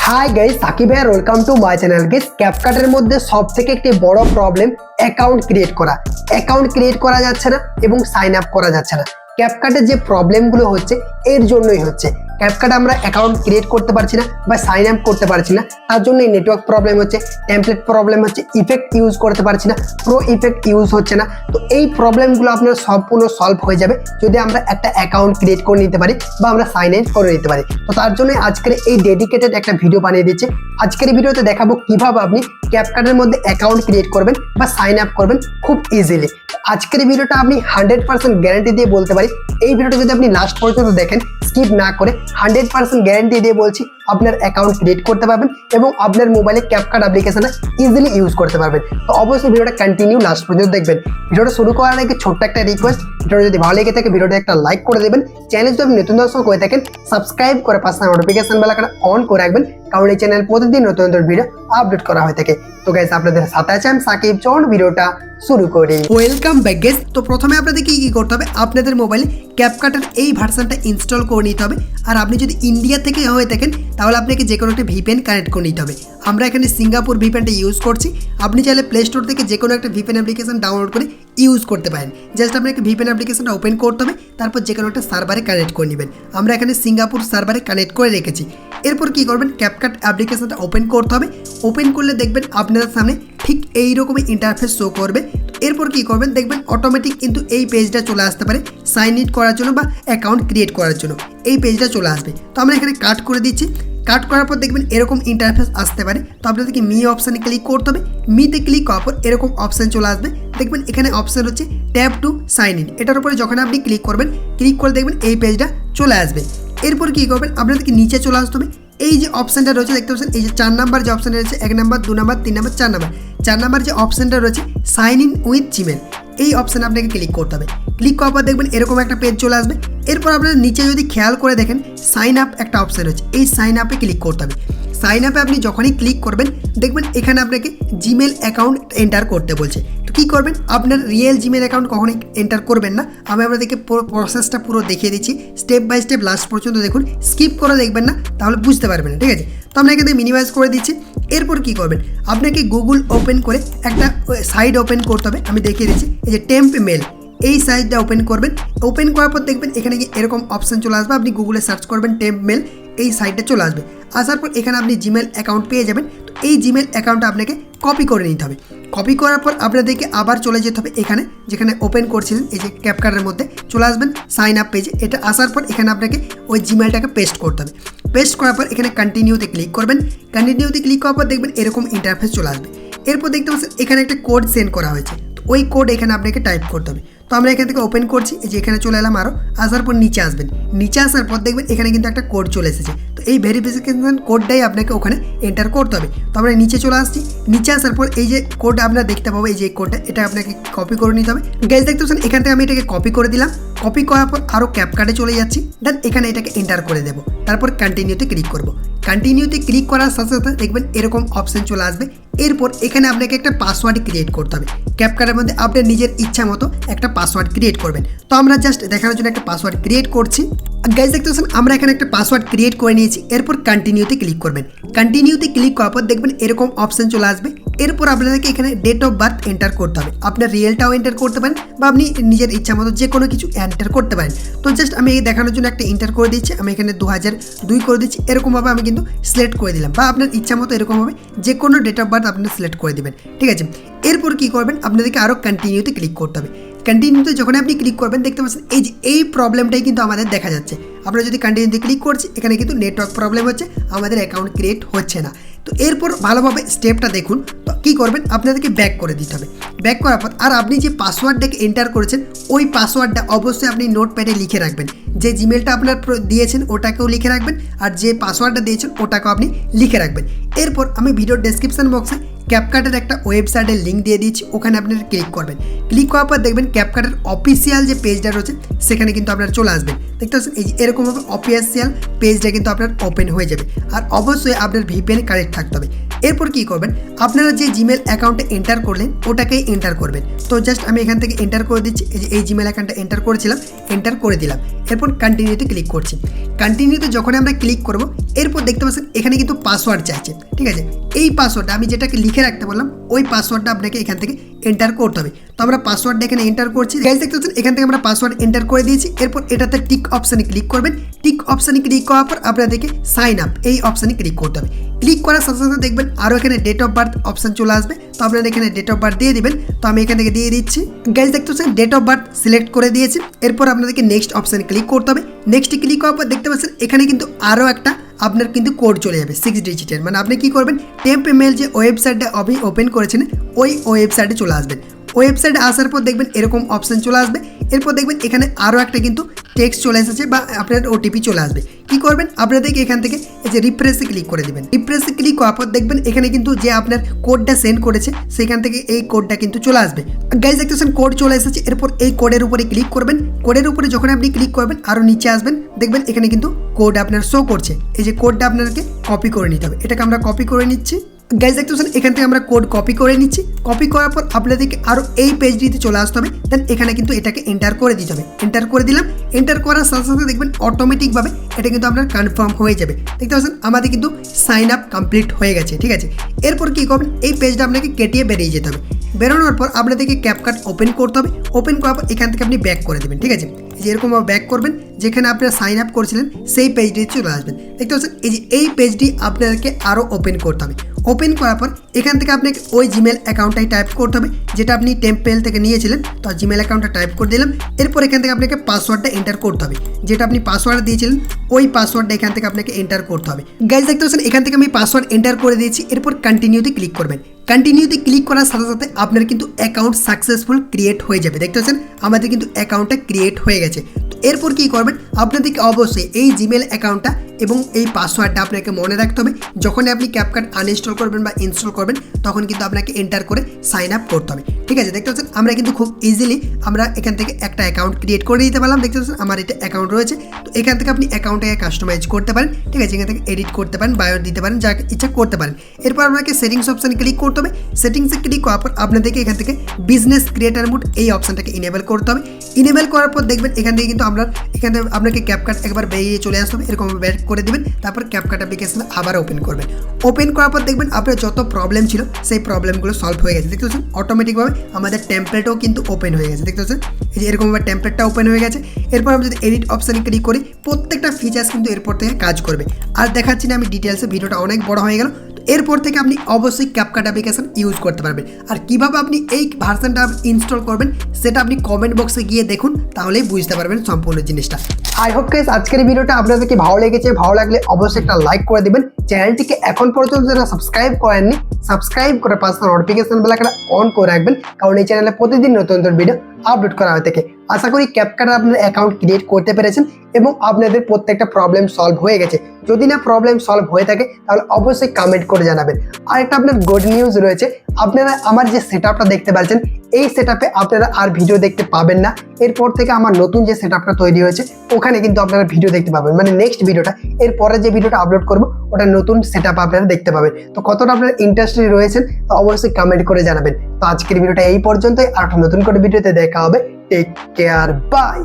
High guys, Sakib ভাই, welcome to my channel. Guys, ক্যাপকাটের মধ্যে সবথেকে একটি বড় প্রবলেম অ্যাকাউন্ট ক্রিয়েট করা। অ্যাকাউন্ট ক্রিয়েট করা যাচ্ছে না এবং সাইন আপ করা যাচ্ছে না। ক্যাপকাটের যে প্রবলেমগুলো হচ্ছে এর জন্যই হচ্ছে। ক্যাপকাট আমরা অ্যাকাউন্ট ক্রিয়েট করতে পারছি না বা সাইন আপ করতে পারছি না, তার জন্য নেটওয়ার্ক প্রবলেম হচ্ছে, টেমপ্লেট প্রবলেম হচ্ছে, ইফেক্ট ইউজ করতে পারছি না, প্রো ইফেক্ট ইউজ হচ্ছে না। তো এই প্রবলেমগুলো আপনার সম্পূর্ণ সলভ হয়ে যাবে যদি আমরা একটা অ্যাকাউন্ট ক্রিয়েট করে নিতে পারি বা আমরা সাইন আপ করে নিতে পারি। তো তার জন্য আজকের এই ডেডিকেটেড একটা ভিডিও বানিয়ে দিচ্ছে। আজকের ভিডিওতে দেখাবো কিভাবে আপনি ক্যাপকাটের মধ্যে অ্যাকাউন্ট ক্রিয়েট করবেন বা সাইন আপ করবেন খুব ইজিলি। আজকের ভিডিওটা আপনি 100% গ্যারান্টি দিয়ে বলতে পারি, এই ভিডিওটা যদি আপনি লাস্ট পর্যন্ত দেখেন স্কিপ না করে, 100% গ্যারান্টি দিয়ে বলছি আপনার অ্যাকাউন্ট ক্রিয়েট করতে পারবেন এবং আপনার মোবাইলে ক্যাপকাট অ্যাপ্লিকেশনে ইজিলি ইউজ করতে পারবেন। তো অবশ্যই ভিডিওটা কন্টিনিউ লাস্ট পর্যন্ত দেখবেন। ভিডিওটা শুরু করার আগে ছোট্ট একটা রিকোয়েস্ট, ভিডিওটা যদি ভালো লেগে থাকে ভিডিওটা একটা লাইক করে দেবেন। চ্যানেল যদি আপনি নতুন দর্শক হয়ে থাকেন সাবস্ক্রাইব করে পাশে নোটিফিকেশন বেল আইকন অন করে রাখবেন, কারণ এই চ্যানেল প্রতিদিন নতুন নতুন ভিডিও আপলোড করা হয়ে থাকে। তো গাইস, আপনাদের সাথে আছে আমি সাকিব। চলুন ভিডিওটা শুরু করি। Welcome back guys. তো প্রথমে আপনাদের কি করতে হবে, আপনাদের মোবাইলে ক্যাপকাটের এই ভার্সনটা ইনস্টল করে নিতে হবে। আর আপনি যদি ইন্ডিয়া থেকে হয়ে থাকেন তাহলে আপনাকে যে কোনো একটা ভিপিএন কানেক্ট করে নিতে হবে। আমরা এখানে সিঙ্গাপুর ভিপিএনটা ইউজ করছি। আপনি চাইলে প্লে স্টোর থেকে যে কোনো একটা ভিপিএন অ্যাপ্লিকেশন ডাউনলোড করে ইউজ করতে পারেন। জাস্ট আপনাকে ভিপিএন অ্যাপ্লিকেশনটা ওপেন করতে হবে, তারপর যে কোনো একটা সার্ভারে কানেক্ট করে নেবেন। আমরা এখানে সিঙ্গাপুর সার্ভারে কানেক্ট করে রেখেছি। এরপর কি করবেন, ক্যাপকাট অ্যাপ্লিকেশনটা ওপেন করতে হবে। ওপেন করলে দেখবেন আপনাদের সামনে ঠিক এইরকমই ইন্টারফেস শো করবে। এরপর কি করবেন, দেখবেন অটোমেটিক কিন্তু এই পেজটা চলে আসতে পারে সাইন ইন করার জন্য বা অ্যাকাউন্ট ক্রিয়েট করার জন্য। এই পেজটা চলে আসবে। তো আমরা এখানে কাট করে দিচ্ছি। কাট করার পর দেখবেন এরকম ইন্টারফেস আসতে পারে। তো আপনাদেরকে মি অপশানে ক্লিক করতে হবে। মিতে ক্লিক করার পর এরকম অপশান চলে আসবে। দেখবেন এখানে অপশান হচ্ছে ট্যাপ টু সাইন ইন। এটার উপরে যখন আপনি ক্লিক করবেন, ক্লিক করে দেখবেন এই পেজটা চলে আসবে। এরপর কী করবেন, আপনাদেরকে নিচে চলে আসতে হবে। এই যে অপশানটা রয়েছে দেখতে পাচ্ছেন, এই যে 4 নাম্বার যে অপশানটা রয়েছে, 1 number 2 number 3 number 4 number, 4 number যে অপশানটা রয়েছে সাইন ইন উইথ জিমেল, এই অপশানে আপনাকে ক্লিক করতে হবে। ক্লিক করার পর দেখবেন এরকম একটা পেজ চলে আসবে। এরপর আপনারা নিচে যদি খেয়াল করে দেখেন সাইন আপ একটা অপশান রয়েছে, এই সাইন আপে ক্লিক করতে হবে। সাইন আপে আপনি যখনই ক্লিক করবেন দেখবেন এখানে আপনাকে জিমেল অ্যাকাউন্ট এন্টার করতে বলছে। তো কী করবেন, আপনার রিয়েল জিমেল অ্যাকাউন্ট কখনই এন্টার করবেন না। আমি আপনাদেরকে প্রসেসটা পুরো দেখিয়ে দিচ্ছি স্টেপ বাই স্টেপ, লাস্ট পর্যন্ত দেখুন, স্কিপ করে দেখবেন না, তাহলে বুঝতে পারবেন না। ঠিক আছে, তো আমরা এখানে মিনিমাইজ করে দিচ্ছি। এরপর কী করবেন, আপনাকে গুগল ওপেন করে একটা সাইট ওপেন করতে হবে। আমি দেখিয়ে দিচ্ছি, এই যে টেম্প মেল, এই সাইটটা ওপেন করবেন। ওপেন করার পর দেখবেন এখানে এরকম অপশান চলে আসবে। আপনি গুগলে সার্চ করবেন টেম্প মেল, এই সাইটটা চলে আসবে। আসার পর এখানে আপনি জিমেল অ্যাকাউন্ট পেয়ে যাবেন। তো এই জিমেল অ্যাকাউন্টটা আপনাকে কপি করে নিতে হবে। কপি করার পর আপনাদেরকে আবার চলে যেতে হবে এখানে যেখানে ওপেন করছিলেন, এই যে ক্যাপকাটের মধ্যে চলে আসবেন সাইন আপ পেজে। এটা আসার পর এখানে আপনাকে ওই জিমেলটাকে পেস্ট করতে হবে। পেস্ট করার পর এখানে কন্টিনিউতে ক্লিক করবেন। কন্টিনিউতে ক্লিক করার পর দেখবেন এরকম ইন্টারফেস চলে আসবে। এরপর দেখতে পাচ্ছেন এখানে একটা কোড সেন্ড করা হয়েছে। তো ওই কোড এখানে আপনাকে টাইপ করতে হবে। তো আমরা এখান থেকে ওপেন করছি, এই যে এখানে চলে এলাম। আরও আসার পর নিচে আসবেন। নিচে আসার পর দেখবেন এখানে কিন্তু একটা কোড চলে এসেছে। তো এই ভেরিফিকেশন কোডটাই আপনাকে ওখানে এন্টার করতে হবে। তো আমরা নিচে চলে আসছি। নিচে আসার পর এই যে কোড আপনারা দেখতে পাবো, এই যে কোডটা, এটা আপনাকে কপি করে নিতে হবে। গাইস দেখতে পাচ্ছেন এখান থেকে আমি এটাকে কপি করে দিলাম। কপি করার পর আরও ক্যাপকাটে চলে যাচ্ছি। দেন এখানে এটাকে এন্টার করে দেবো। তারপর কন্টিনিউতে ক্লিক করবো। কন্টিনিউতে ক্লিক করার সাথে সাথে দেখবেন এরকম অপশান চলে আসবে। এরপর এখানে আপনাকে একটা পাসওয়ার্ড ক্রিয়েট করতে হবে। ক্যাপকাটের মধ্যে আপনার নিজের ইচ্ছা মতো একটা পাসওয়ার্ড ক্রিয়েট করবেন। তো আমরা জাস্ট দেখানোর জন্য একটা পাসওয়ার্ড ক্রিয়েট করছি। গাইস দেখতে পাচ্ছেন আমরা এখানে একটা পাসওয়ার্ড ক্রিয়েট করে নিয়েছি। এরপর কন্টিনিউতে ক্লিক করবেন। কন্টিনিউতে ক্লিক করার পর দেখবেন এরকম অপশান চলে আসবে। এরপর আপনাদেরকে এখানে ডেট অফ বার্থ এন্টার করতে হবে। আপনার রিয়েলটাও এন্টার করতে পারেন বা আপনি নিজের ইচ্ছা মতো যে কোনো কিছু এন্টার করতে পারেন। তো জাস্ট আমি এই দেখানোর জন্য একটা এন্টার করে দিচ্ছি। আমি এখানে 2002 করে দিচ্ছি। এরকমভাবে আমি কিন্তু সিলেক্ট করে দিলাম, বা আপনার ইচ্ছা মতো এরকমভাবে যে কোনো ডেট অফ বার্থ আপনি সিলেক্ট করে দেবেন। ঠিক আছে, এরপর কী করবেন, আপনাদেরকে আরও কন্টিনিউতে ক্লিক করতে হবে। কন্টিনিউতে যখন আপনি ক্লিক করবেন দেখতে পাচ্ছেন এই যে এই প্রবলেমটাই কিন্তু আমাদের দেখা যাচ্ছে। আমরা যদি কন্টিনিউতে ক্লিক করছি এখানে কিন্তু নেটওয়ার্ক প্রবলেম হচ্ছে, আমাদের অ্যাকাউন্ট ক্রিয়েট হচ্ছে না। তো এরপর ভালোভাবে স্টেপটা দেখুন। তো কী করবেন, আপনাদেরকে ব্যাক করে দিতে হবে। ব্যাক করার পর আর আপনি যে পাসওয়ার্ডটাকে এন্টার করেছেন ওই পাসওয়ার্ডটা অবশ্যই আপনি নোটপ্যাডে লিখে রাখবেন। যে জিমেলটা আপনার দিয়েছেন ওটাকেও লিখে রাখবেন, আর যে পাসওয়ার্ডটা দিয়েছেন ওটাকেও আপনি লিখে রাখবেন। এরপর আমি ভিডিওর ডেসক্রিপশন বক্সে ক্যাপকাটের একটা ওয়েবসাইটের লিঙ্ক দিয়ে দিচ্ছি, ওখানে আপনারা ক্লিক করবেন। ক্লিক করার পর দেখবেন ক্যাপকাটের অফিসিয়াল যে পেজটা রয়েছে সেখানে কিন্তু আপনারা চলে আসবেন। দেখতে পাচ্ছেন এই যে এরকমভাবে অফিসিয়াল পেজটা কিন্তু আপনার ওপেন হয়ে যাবে। আর অবশ্যই আপনার ভিপিএন কানেক্ট থাকতে হবে। এরপর কি করবেন, আপনারা যে জিমেল অ্যাকাউন্টে এন্টার করলেন ওটাকেই এন্টার করবেন। তো জাস্ট আমি এখান থেকে এন্টার করে দিচ্ছি, এই জিমেল অ্যাকাউন্টটা এন্টার করেছিলাম, এন্টার করে দিলাম। এরপর কন্টিনিউতে ক্লিক করছি। কন্টিনিউতে যখন আমরা ক্লিক করব এরপর দেখতে পাচ্ছেন এখানে কিন্তু পাসওয়ার্ড চাইছে, ঠিক আছে। এই পাসওয়ার্ডটা আমি যেটাকে লিখে রাখতে বললাম ওই পাসওয়ার্ডটা আপনাকে এখান থেকে এন্টার করতে হবে। তো আমরা পাসওয়ার্ডটা এখানে এন্টার করছি। গাইস দেখতে পাচ্ছেন এখান থেকে আমরা পাসওয়ার্ড এন্টার করে দিয়েছি। এরপর এটাতে টিক অপশানে ক্লিক করবেন। টিক অপশানে ক্লিক করার পর আপনাদেরকে সাইন আপ এই অপশানে ক্লিক করতে হবে। ক্লিক করার সাথে সাথে দেখবেন আরও এখানে ডেট অফ বার্থ অপশান চলে আসবে। তো আপনারা এখানে ডেট অফ বার্থ দিয়ে দিবেন। তো আমি এখান থেকে দিয়ে দিচ্ছি। গাইস দেখতে পাচ্ছেন ডেট অফ বার্থ সিলেক্ট করে দিয়েছি। এরপর আপনাদেরকে নেক্সট অপশানে ক্লিক করতে হবে। নেক্সটে ক্লিক করার পর দেখতে পাচ্ছেন এখানে কিন্তু আরও একটা আপনার কিন্তু কোড চলে যাবে 6 ডিজিটের। মানে আপনি কি করবেন, টেম্প ইমেল যে ওয়েবসাইটটা আপনি ওপেন করেছেন ওই ওয়েবসাইটে চলে আসবেন। ওয়েবসাইটে আসার পর দেখবেন এরকম অপশান চলে আসবে। এরপর দেখবেন এখানে আরও একটা কিন্তু টেক্সট চলে এসেছে বা আপনার ওটিপি চলে আসবে। কি করবেন, আপনাদেরকে এখান থেকে এই যে রিফ্রেশে ক্লিক করে দেবেন। রিফ্রেশে ক্লিক করার পর দেখবেন এখানে কিন্তু যে আপনার কোডটা সেন্ড করেছে সেখান থেকে এই কোডটা কিন্তু চলে আসবে। গাইস দেখতেছেন কোড চলে এসেছে। এরপর এই কোডের উপরে ক্লিক করবেন। কোডের উপরে যখন আপনি ক্লিক করবেন আরও নিচে আসবেন, দেখবেন এখানে কিন্তু কোড আপনার শো করছে। এই যে কোডটা আপনাকে কপি করে নিতে হবে, এটাকে আমরা কপি করে নিচ্ছি। গাইস দেখতে পাচ্ছেন এখান থেকে আমরা কোড কপি করে নিচ্ছি। কপি করার পর আপনাদেরকে আরও এই পেজটিতে চলে আসতে হবে। দেন এখানে কিন্তু এটাকে এন্টার করে দিতে হবে। এন্টার করে দিলাম। এন্টার করার সাথে সাথে দেখবেন অটোমেটিকভাবে এটা কিন্তু আপনার কনফার্ম হয়ে যাবে। দেখতে পাচ্ছেন আমাদের কিন্তু সাইন আপ কমপ্লিট হয়ে গেছে, ঠিক আছে। এরপর কী করবেন, এই পেজটা আপনাকে কেটিয়ে বেরিয়ে যেতে হবে। বেরোনোর পর আপনাদেরকে ক্যাপকাট ওপেন করতে হবে। ওপেন করার পর এখান থেকে আপনি ব্যাক করে দেবেন, ঠিক আছে। যেরকম ব্যাক করবেন, যেখানে আপনারা সাইন আপ করেছিলেন সেই পেজটি চলে আসবেন। দেখতে পাচ্ছেন এই পেজটি আপনাদেরকে আরও ওপেন করতে হবে। ওপেন করার পর এখান থেকে আপনাকে ওই জিমেল অ্যাকাউন্টটাই টাইপ করতে হবে যেটা আপনি টেম্পেল থেকে নিয়েছিলেন। তো জিমেল অ্যাকাউন্টটা টাইপ করে দিলাম। এরপর এখান থেকে আপনাকে পাসওয়ার্ডটা এন্টার করতে হবে, যেটা আপনি পাসওয়ার্ড দিয়েছিলেন ওই পাসওয়ার্ডটা এখান থেকে আপনাকে এন্টার করতে হবে। গাইস দেখতে পাচ্ছেন এখান থেকে আমি পাসওয়ার্ড এন্টার করে দিয়েছি। এরপর কন্টিনিউতে ক্লিক করবেন। কন্টিনিউতে ক্লিক করার সাথে সাথে আপনার কিন্তু অ্যাকাউন্ট সাকসেসফুল ক্রিয়েট হয়ে যাবে। দেখতে পাচ্ছেন আমাদের কিন্তু অ্যাকাউন্টটা ক্রিয়েট হয়ে গেছে। এরপর কি করবেন, আপনাদেরকে অবশ্যই এই জিমেল অ্যাকাউন্টটা এবং এই পাসওয়ার্ডটা আপনাকে মনে রাখতে হবে। যখনই আপনি ক্যাপকাট আনইনস্টল করবেন বা ইনস্টল করবেন তখন কিন্তু আপনাকে এন্টার করে সাইন আপ করতে হবে, ঠিক আছে। দেখতে পাচ্ছেন আমরা কিন্তু খুব ইজিলি আমরা এখান থেকে একটা অ্যাকাউন্ট ক্রিয়েট করে দিতে পারলাম। দেখতে পাচ্ছেন আমার এটা অ্যাকাউন্ট রয়েছে। তো এখান থেকে আপনি অ্যাকাউন্টটাকে কাস্টমাইজ করতে পারেন, ঠিক আছে। এখান থেকে এডিট করতে পারেন, বায়ো দিতে পারেন, যা ইচ্ছা করতে পারেন। এরপর আপনাকে সেটিংস অপশানে ক্লিক করতে হবে। সেটিংসে ক্লিক করার পর আপনাদেরকে এখান থেকে বিজনেস ক্রিয়েটার মোড এই অপশানটাকে ইনেবল করতে হবে। ইনেবল করার পর দেখবেন এখান থেকে কিন্তু এখান থেকে আপনাকে ক্যাপকাট একবার বেরিয়ে চলে আসতে হবে। এরকম ব্যাক করে দেবেন। তারপর ক্যাপকাট অ্যাপ্লিকেশন আবার ওপেন করবেন। ওপেন করার পর দেখবেন আপনার যত প্রবলেম ছিল সেই প্রবলেমগুলো সলভ হয়ে গেছে। দেখতে পাচ্ছেন অটোমেটিকভাবে আমাদের টেমপ্লেটও কিন্তু ওপেন হয়ে গেছে। দেখতে পাচ্ছেন এই যে এরকমভাবে টেমপ্লেটটা ওপেন হয়ে গেছে। এরপর আমরা যদি এডিট অপশানে ক্লিক করি প্রত্যেকটা ফিচার্স কিন্তু এরপর থেকে কাজ করবে। আর দেখাচ্ছি না আমি ডিটেলসে, ভিডিওটা অনেক বড় হয়ে গেল। এরপর থেকে আপনি অবশ্যই ক্যাপকাট অ্যাপ্লিকেশন ইউজ করতে পারবেন। আর কিভাবে আপনি এই ভার্সনটা ইনস্টল করবেন সেটা আপনি কমেন্ট বক্সে গিয়ে দেখুন, তাহলেই বুঝতে পারবেন সম্পূর্ণ জিনিসটা। আই হোপ গাইস আজকের ভিডিওটা আপনাদেরকে ভালো লেগেছে। ভালো লাগলে অবশ্যই একটা লাইক করে দিবেন। চ্যানেলটিকে এখন পর্যন্ত যারা সাবস্ক্রাইব করেননি সাবস্ক্রাইব করে পাশে নোটিফিকেশন বেলটা অন করে রাখবেন, কারণ এই চ্যানেলে প্রতিদিন নতুন নতুন ভিডিও আপলোড করা হয়ে থাকে। আশা করি ক্যাপকাটে আপনার অ্যাকাউন্ট ক্রিয়েট করতে পেরেছেন এবং আপনাদের প্রত্যেকটা প্রবলেম সলভ হয়ে গেছে। যদি না প্রবলেম সলভ হয়ে থাকে তাহলে অবশ্যই কমেন্ট করে জানাবেন। আর একটা আপনার গুড নিউজ রয়েছে, আপনারা আমার যে সেটআপটা দেখতে পাচ্ছেন এই সেটআপে আপনারা আর ভিডিও দেখতে পাবেন না। এরপর থেকে আমার নতুন যে সেটআপটা তৈরি হয়েছে ওখানে কিন্তু আপনারা ভিডিও দেখতে পাবেন। মানে নেক্সট ভিডিওটা এরপরে যে ভিডিওটা আপলোড করবো ওটা নতুন সেটআপ আপনারা দেখতে পাবেন। তো কতটা আপনারা ইন্টারেস্টেড রয়েছেন তো অবশ্যই কমেন্ট করে জানাবেন। তো আজকের ভিডিওটা এই পর্যন্তই। আর একটা নতুন করে ভিডিওতে দেখা হবে। Take care, by.